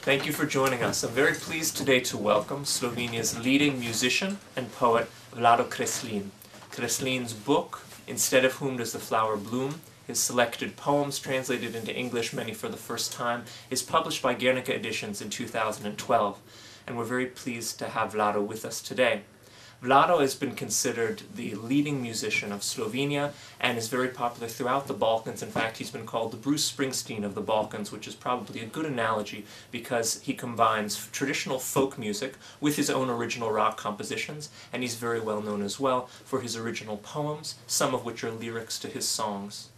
Thank you for joining us. I'm very pleased today to welcome Slovenia's leading musician and poet, Vlado Kreslin. Kreslin's book, Instead of Whom Does the Flower Bloom?, his selected poems translated into English, many for the first time, is published by Guernica Editions in 2012, and we're very pleased to have Vlado with us today. Vlado has been considered the leading musician of Slovenia and is very popular throughout the Balkans. In fact, he's been called the Bruce Springsteen of the Balkans, which is probably a good analogy because he combines traditional folk music with his own original rock compositions, and he's very well known as well for his original poems, some of which are lyrics to his songs.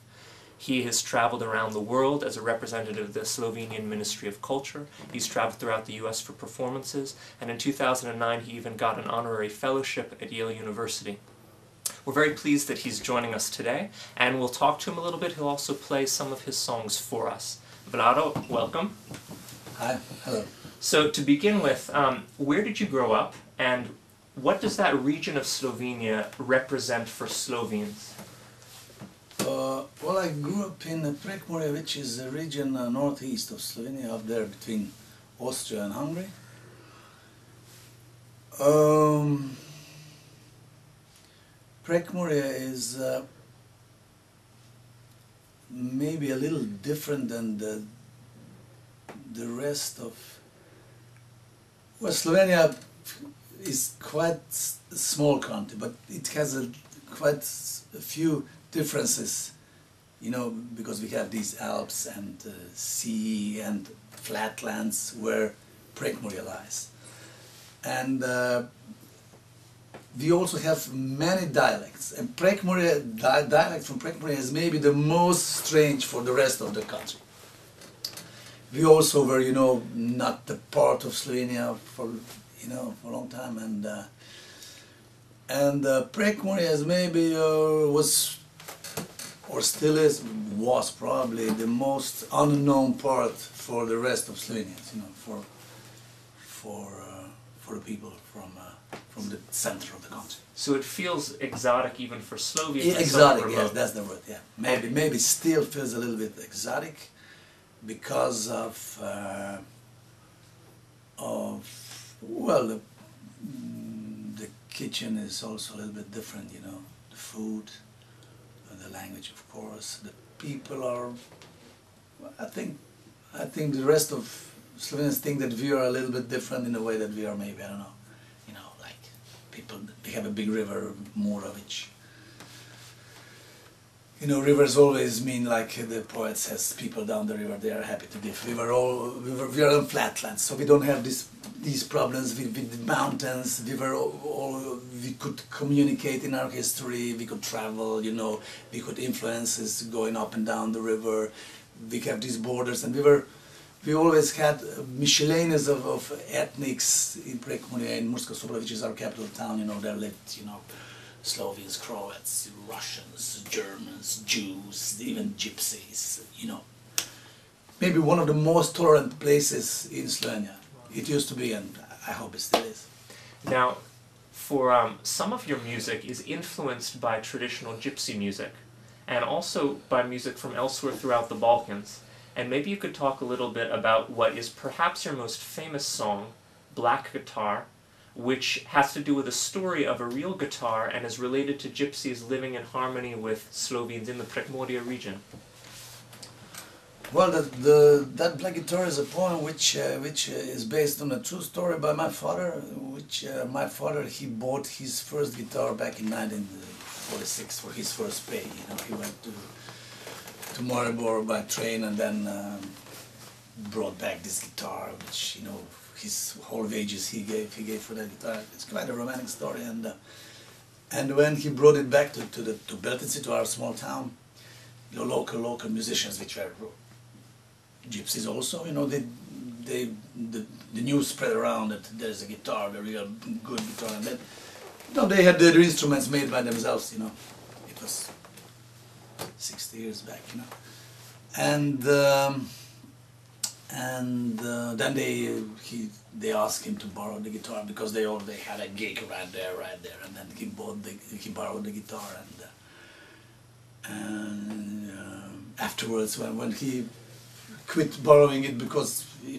He has traveled around the world as a representative of the Slovenian Ministry of Culture. He's traveled throughout the US for performances, and in 2009 he even got an honorary fellowship at Yale University. We're very pleased that he's joining us today, and we'll talk to him a little bit. He'll also play some of his songs for us. Vlado, welcome. Hi, hello. So to begin with, where did you grow up, and what does that region of Slovenia represent for Slovenes? Well, I grew up in Prekmurje, which is a region northeast of Slovenia, up there between Austria and Hungary. Prekmurje is maybe a little different than the rest of... Well, Slovenia is quite a small country, but it has quite a few differences, you know, because we have these Alps and sea and flatlands where Prekmurje lies. And we also have many dialects, and Prekmurje, dialect from Prekmurje is maybe the most strange for the rest of the country. We also were, you know, not the part of Slovenia for, you know, for a long time, and Prekmurje is maybe was, or still is, was probably the most unknown part for the rest of Slovenians, you know, for the people from the center of the country. So it feels exotic even for Slovenes. Yeah, exotic, yes, that's the word. Yeah, maybe still feels a little bit exotic because of well, the kitchen is also a little bit different, you know, the food. The language, of course. The people are. I think the rest of Slovenians think that we are a little bit different in the way that we are. Maybe I don't know. You know, like people. They have a big river, Moravich. You know, rivers always mean, like the poet says, people down the river, they are happy to live. We are on flatlands, so we don't have these problems with the mountains. We could communicate in our history, we could travel, you know, we could influences going up and down the river. We have these borders, and we always had miscellaneous of ethnics in Prekmurje, in Urska Charney, which is our capital town. You know, there lived, you know, Slovenes, Croats, Russians, Germans, Jews, even Gypsies, you know. Maybe one of the most tolerant places in Slovenia. It used to be, and I hope it still is. Now, for some of your music is influenced by traditional Gypsy music, and also by music from elsewhere throughout the Balkans. And maybe you could talk a little bit about what is perhaps your most famous song, Black Guitar, which has to do with a story of a real guitar and is related to Gypsies living in harmony with Slovenes in the Prekmurje region. Well, that Black Guitar is a poem which is based on a true story by my father. My father, he bought his first guitar back in 1946 for his first pay. You know, he went to Maribor by train and then brought back this guitar, which, you know, his whole wages he gave for that guitar. It's quite a romantic story, and when he brought it back to Beltinci, to our small town, you know, local musicians, which were Gypsies also, you know, the news spread around that there's a guitar, a real good guitar, and then, you know, they had their instruments made by themselves, you know. It was 60 years back, you know, and then they asked him to borrow the guitar because they had a gig right there, and then he borrowed the guitar, and afterwards when he quit borrowing it because the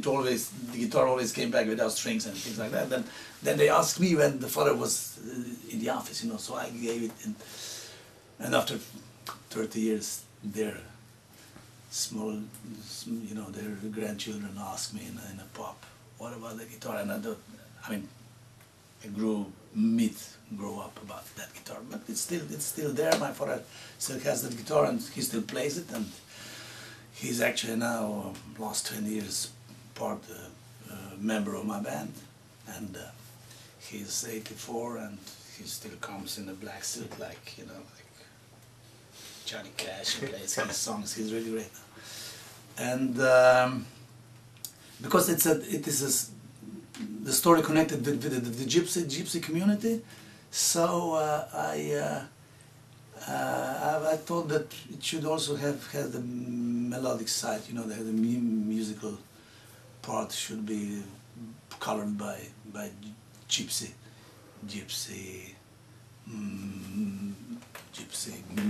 guitar always came back without strings and things like that. Then they asked me when the father was in the office, you know, so I gave it, and after 30 years, their small, you know, their grandchildren asked me in a pub, what about the guitar? And I grew up about that guitar, but it's still there. My father still has that guitar and he still plays it, and he's actually now last 20 years member of my band, and he's 84 and he still comes in a black suit like, you know, like Johnny Cash. He plays his songs. He's really great now. And because it is the story connected with the gypsy community, so I thought that it should also have the melodic side, you know, the musical part should be colored by gypsy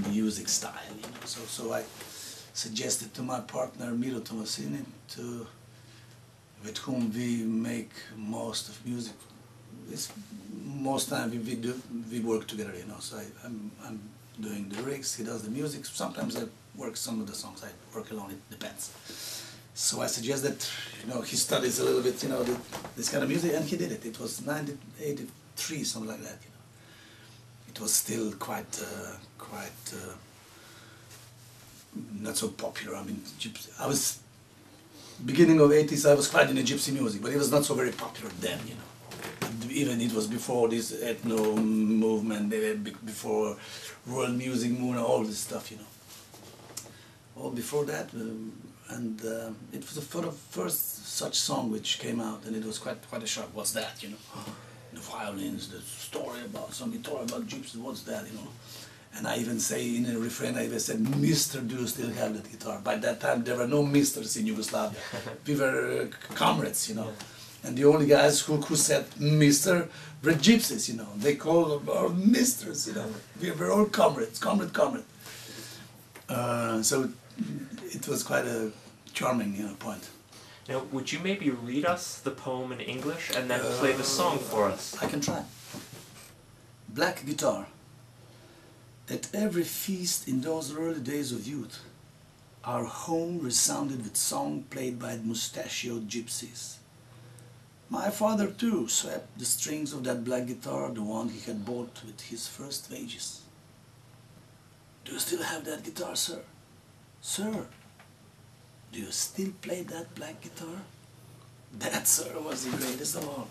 music style, you know. So I suggested to my partner Miro Tomasini, with whom we make most of music. Most time we work together, you know. So I'm doing the lyrics, he does the music. Sometimes I work some of the songs, I work alone, it depends. So I suggest that, you know, he studies a little bit, you know, this kind of music, and he did it. It was 1983, something like that, you know. It was still quite not so popular. I mean, I was beginning of 80s. I was quite into gypsy music, but it was not so very popular then, you know. Even it was before this ethno movement, before world music movement, all this stuff, you know. All before that, and it was the first such song which came out, and it was quite a shock. What's that, you know? The violins, the story about some guitar about gypsies. What's that, you know? And I even say in a refrain, I even said, "Mister, do you still have that guitar?" By that time, there were no misters in Yugoslavia. We were comrades, you know. Yeah. And the only guys who said "Mister" were gypsies, you know. They called our misters, you know. We were all comrades, comrade. So it was quite a charming, you know, point. Now, would you maybe read us the poem in English and then play the song for us? I can try. Black guitar. At every feast in those early days of youth, our home resounded with song played by mustachioed gypsies. My father too swept the strings of that black guitar, the one he had bought with his first wages. "Do you still have that guitar, sir? Sir, do you still play that black guitar?" That, sir, was the greatest of all.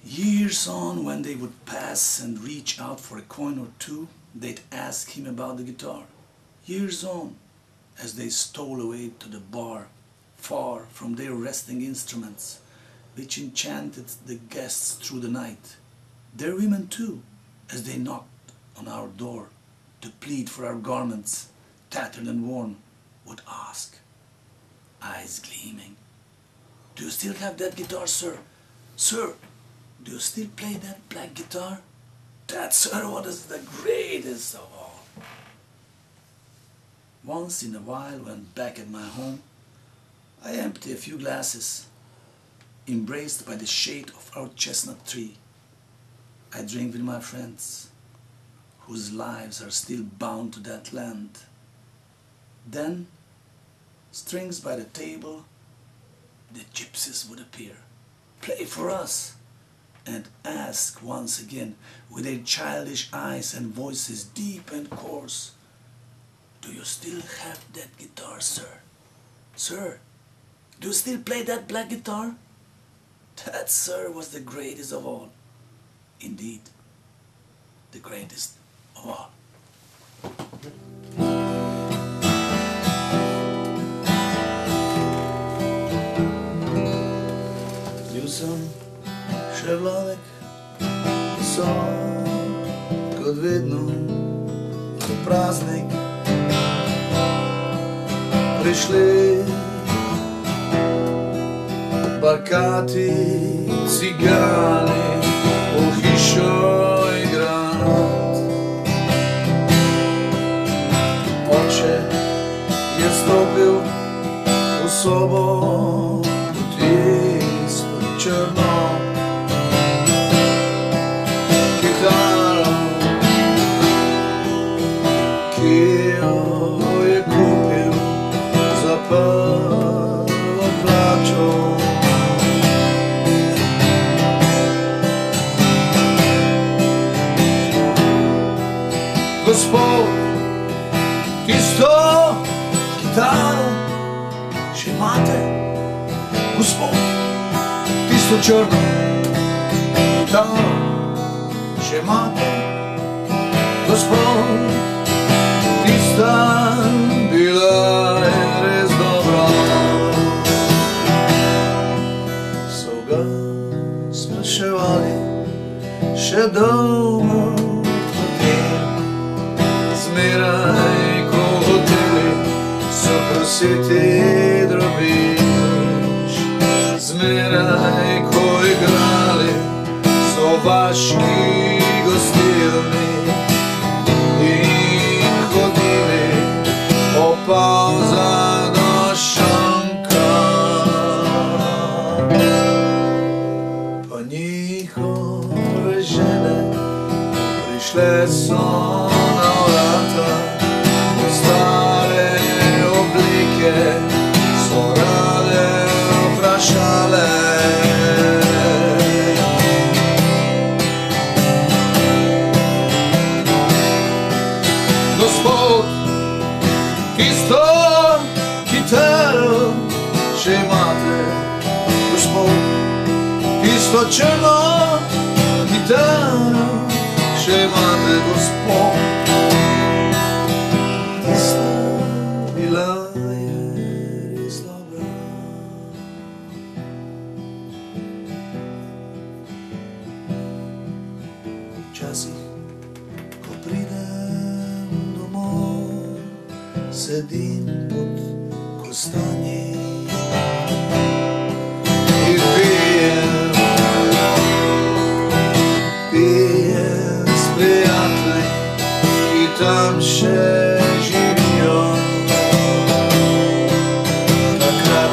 Years on, when they would pass and reach out for a coin or two, they'd ask him about the guitar. Years on, as they stole away to the bar, far from their resting instruments, which enchanted the guests through the night. Their women too, as they knocked on our door to plead for our garments, tattered and worn, would ask, eyes gleaming, "Do you still have that guitar, sir? Sir, do you still play that black guitar?" That, sir, was the greatest of all. Once in a while, when back at my home, I empty a few glasses, embraced by the shade of our chestnut tree. I drink with my friends, whose lives are still bound to that land. Then, strings by the table, the gypsies would appear, play for us, and ask once again, with their childish eyes and voices deep and coarse, "Do you still have that guitar, sir? Sir, do you still play that black guitar?" That, sir, was the greatest of all. Indeed, the greatest of all. Bil še Vladek, so kot vedno za praznik prišli bakati cigani v hišo igrat. Oče je stopil sobom tisto črno kitaro, ki jo je kupil za prvo plačo. Gospod, tisto kitaro še imate? Gospod, tisto črno kitaro še imate? Gospod, tista bila je res dobra. So ga spraševali še dolgo potem, zmeraj ko hoteli so prositi drobiž, zmeraj ko igrali so vaški gostilni in hodili po pavzah do šanka. Pa njihove žene prišle so na vrata, stare oblike so rade vprašale. Gospod, tisto kitaro še imate? Gospod, tisto črno kitaro še imate? Gospod, tista bila je res dobra. Včasih, ko pridem domov, sedim pod kostanji in pijem s prijatelji, ki tam še živijo. Takrat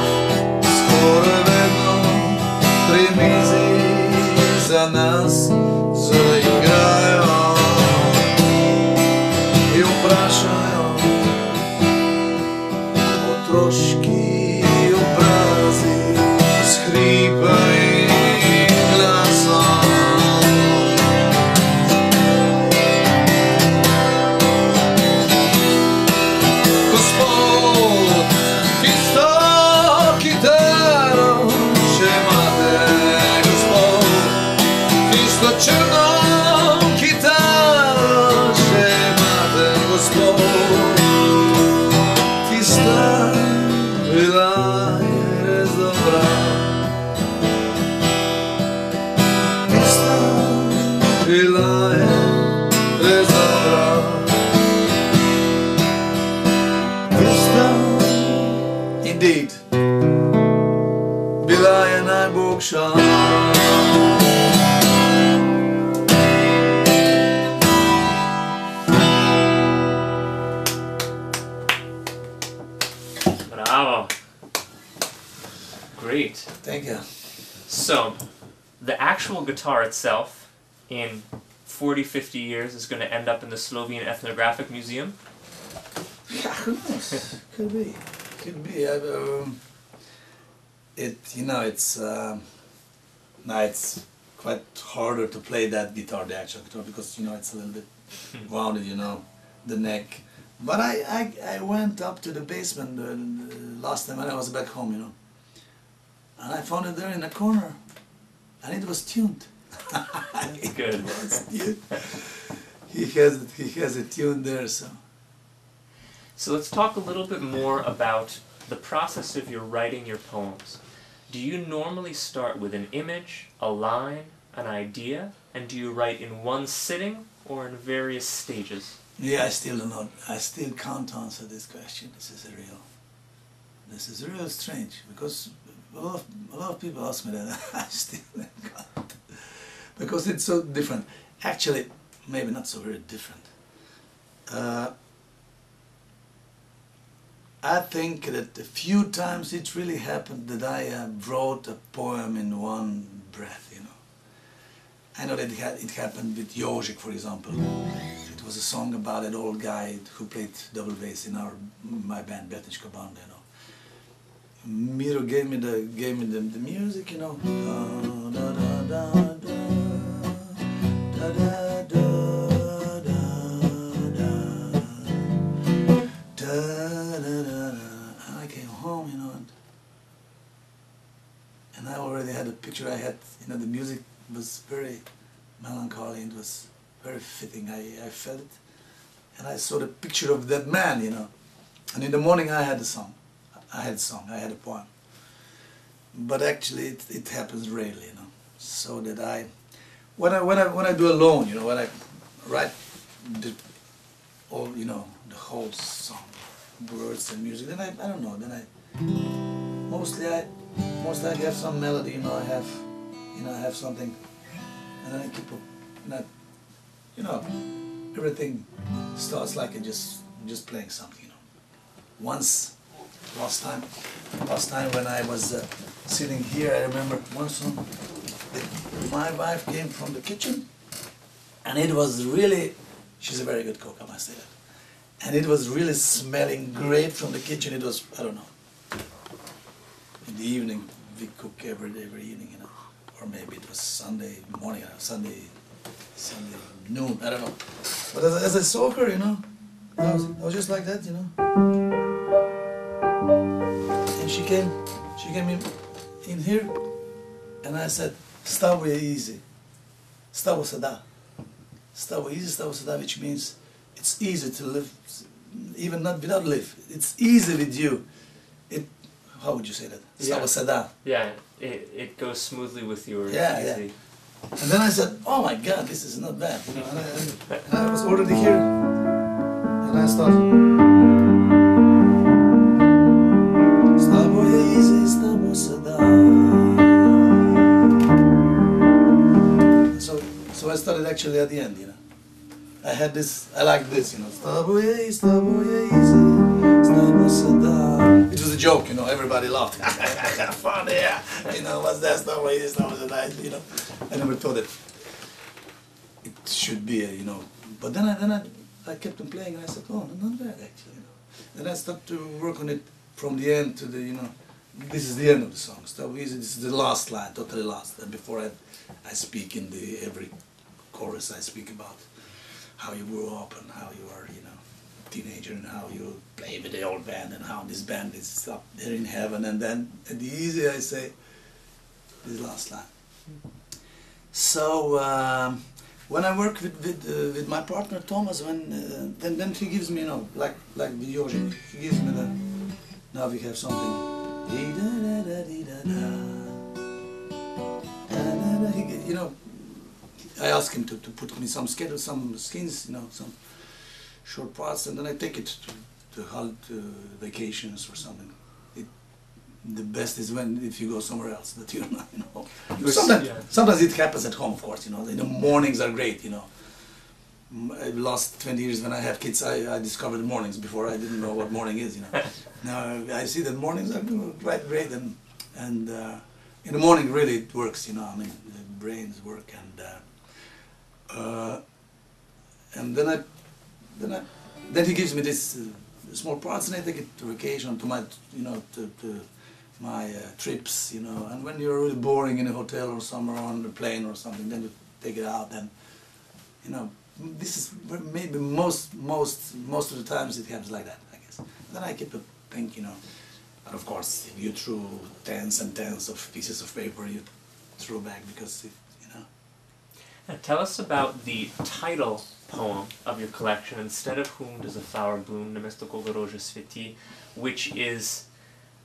skoraj vedno pri mizi za nas zaigrajo in vprašajo otroški obrazi s hripavim glasom. Gospod, tisto kitaro še imate? Gospod, tisto črno kitaro še imate? Gospod, tista bila je res dobra. Tista bila je res dobra. Tista, indeed, bila je najboljša. Bravo. Great. Thank you. So, the actual guitar itself, in 40-50 years, is going to end up in the Slovene Ethnographic Museum. Yeah, who knows? Could be. Could be. It's quite harder to play that guitar, the actual guitar, because it's a little bit rounded, the neck. But I went up to the basement last time when I was back home, and I found it there in a corner, and it was tuned. That's good. It was tuned. He has a tune there, so. So let's talk a little bit more about the process of your writing your poems. Do you normally start with an image, a line, an idea, and do you write in one sitting or in various stages? Yeah, I still can't answer this question. This is real strange, because a lot of people ask me that. I still can't, because it's so different. Actually, maybe not so very different. I think that a few times it really happened that I wrote a poem in one breath, you know. I know that it happened with Jožek, for example. It was a song about an old guy who played double bass in my band, Betnička Banda, you know. Miro gave me the music, you know. Da, da, da, da, da, da, da, home, you know, and I already had a picture. I had, you know, the music was very melancholy. It was very fitting. I felt it, and I saw the picture of that man, you know. And in the morning, I had a song. I had a poem. But actually, it happens rarely, you know. So that when I do alone, you know, when I write all, you know, the whole song, words and music, then I don't know, then mostly I have some melody, you know, I have something, and then I keep, you know, everything starts like just playing something, you know. Once, last time when I was sitting here, I remember one song that my wife came from the kitchen, and it was really, she's a very good cook, I must say that. And it was really smelling great from the kitchen. It was, I don't know, in the evening, we cook every evening, you know, or maybe it was Sunday morning, you know, Sunday noon, I don't know. But as I saw her, you know, I was just like that, you know. And she came in here, and I said, "Stavo je easy, stavo se da." Stavo easy, stavo se da, which means it's easy to live, even not without live. It's easy with you. How would you say that? Stavo se da. Yeah, it goes smoothly with you. Yeah, easy. Yeah. And then I said, "Oh my God, this is not bad." You know, and I was already here, and I started. Stavo je easy, stavo se da. So I started actually at the end, you know. I had this, I like this, you know. Stavo je easy, stavo se da. It was a joke, you know, everybody laughed. Funny, yeah. You know, what's that, stavo je easy, stavo se da, you know. I never thought that it should be, you know. But then I kept on playing, and I said, oh, not bad actually, you know. Then I started to work on it from the end to the, you know, this is the end of the song. Stavo easy, this is the last line, totally last. And before I speak in every chorus, I speak about how you grew up and how you are, you know, teenager, and how you play with the old band, and how this band is up there in heaven. And then at the easy I say this last line. So when I work with my partner Thomas, then he gives me, you know, like with Jožek, he gives me the, now we have something. You know, I ask him to put me some schedules, some skins, you know, some short parts, and then I take it to vacations or something. The best is if you go somewhere else that you're not, you know. Sometimes it happens at home, of course, you know. The mornings are great, you know. The last 20 years when I have kids, I discovered mornings before I didn't know what morning is, you know. Now I see that mornings are quite great, and in the morning really it works, you know. I mean, the brains work, and then he gives me this small parts, and I take it to vacation, to my, you know, to my trips, you know. And when you're really boring in a hotel or somewhere on a plane or something, then you take it out, and you know, this is maybe most of the times it happens like that, I guess. And then I keep a think, you know. And of course, if you threw tens and tens of pieces of paper, you throw back because you know. Now tell us about the title poem of your collection, Instead of Whom Does a Flower Bloom, Namiesto kogo rože cveti, which is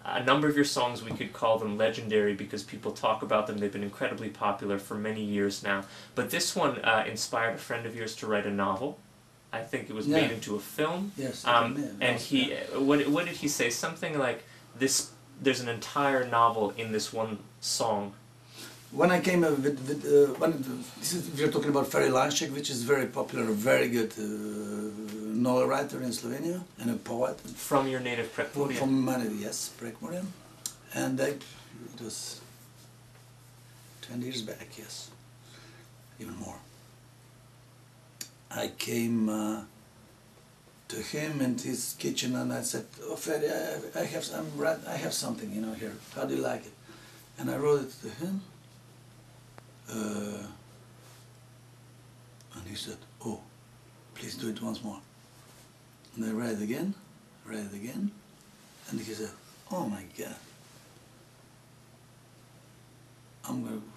a number of your songs. We could call them legendary because people talk about them. They've been incredibly popular for many years now. But this one inspired a friend of yours to write a novel. I think it was made into a film. Yes. And he, what did he say? Something like this. There's an entire novel in this one song. when I came we're talking about Ferry Lanšek, which is very popular, a very good novel writer in Slovenia and a poet. From your native Prekmurje? From my native, yes, Prekmurje. And it was 20 years back, yes, even more. I came to him in his kitchen and I said, "Oh, Ferry, I have something, you know, here. How do you like it?" And I wrote it to him. And he said, "Oh, please do it once more." And I read it again, and he said, "Oh my God,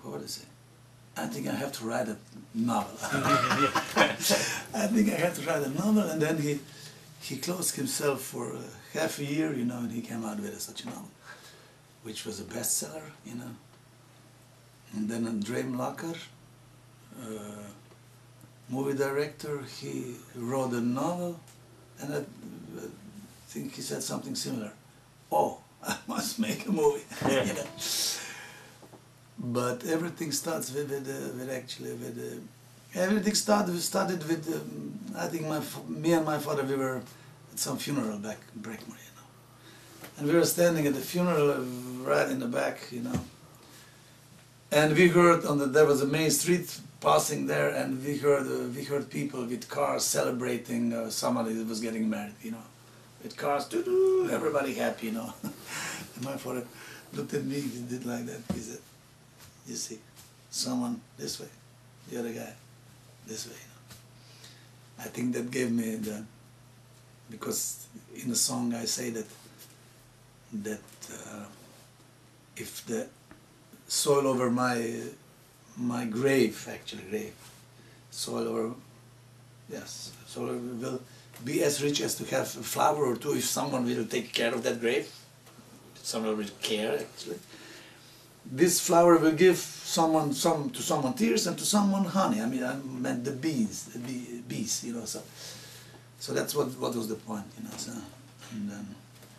what is it? I think I have to write a novel." I think I have to write a novel, and then he closed himself for half a year, you know, and he came out with such a novel, which was a bestseller, you know. And then Andrzej Mlakar, movie director, he wrote a novel, and I think he said something similar. "Oh, I must make a movie." Yeah. You know? But everything starts with everything started with I think me and my father, we were at some funeral back in Prekmurje, you know, and we were standing at the funeral right in the back, you know, and we heard there was a main street passing there, and we heard people with cars celebrating somebody that was getting married, you know, with cars, doo-doo, everybody happy, you know. And my father looked at me, he did like that, he said, "You see, someone this way, the other guy this way." You know. I think that gave me because in the song I say that if the soil over my grave, soil will be as rich as to have a flower or two if someone will take care of that grave. Someone will care, actually. This flower will give to someone tears and to someone honey. I mean, I meant the bees, you know. So that's what was the point, you know. So, and,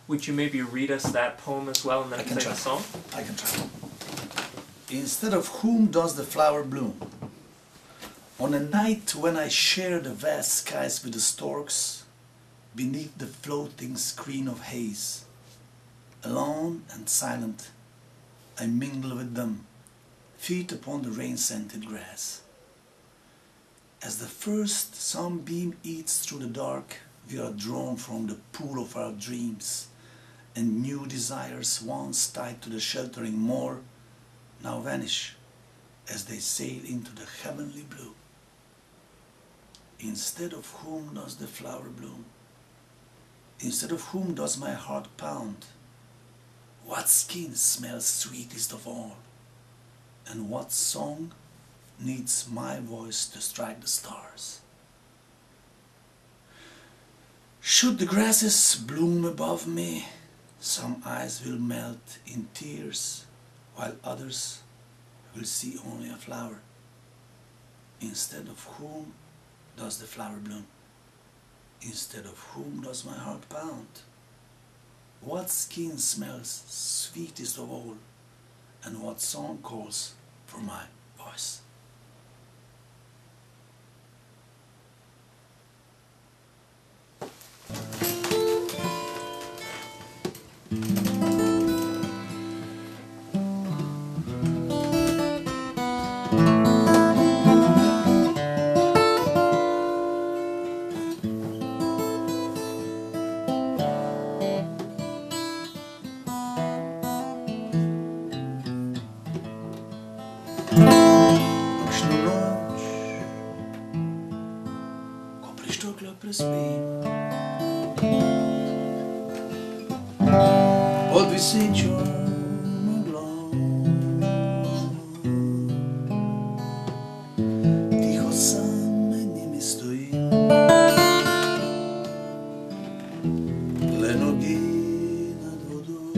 would you maybe read us that poem as well, and then play the song? I can try. Instead of whom does the flower bloom? On a night when I share the vast skies with the storks, beneath the floating screen of haze, alone and silent, I mingle with them, feet upon the rain-scented grass. As the first sunbeam eats through the dark, we are drawn from the pool of our dreams, and new desires once tied to the sheltering moor now vanish as they sail into the heavenly blue. Instead of whom does the flower bloom? Instead of whom does my heart pound? What skin smells sweetest of all? And what song needs my voice to strike the stars? Should the grasses bloom above me, some eyes will melt in tears, while others will see only a flower. Instead of whom does the flower bloom? Instead of whom does my heart pound? What skin smells sweetest of all, and what song calls for my voice? Odvisí čornoblom, ticho sám med nimi stojím, len nogy nad vodou.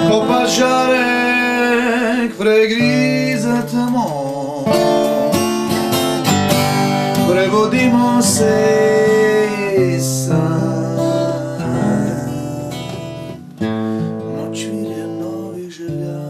Kopa žarek pregríza tmou, prevodimo se sám. Noč vidje novih želja,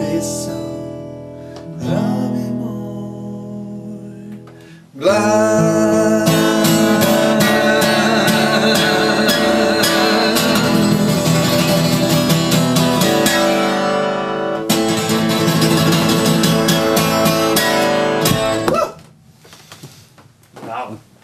pisal, dragi moj glas. Wow.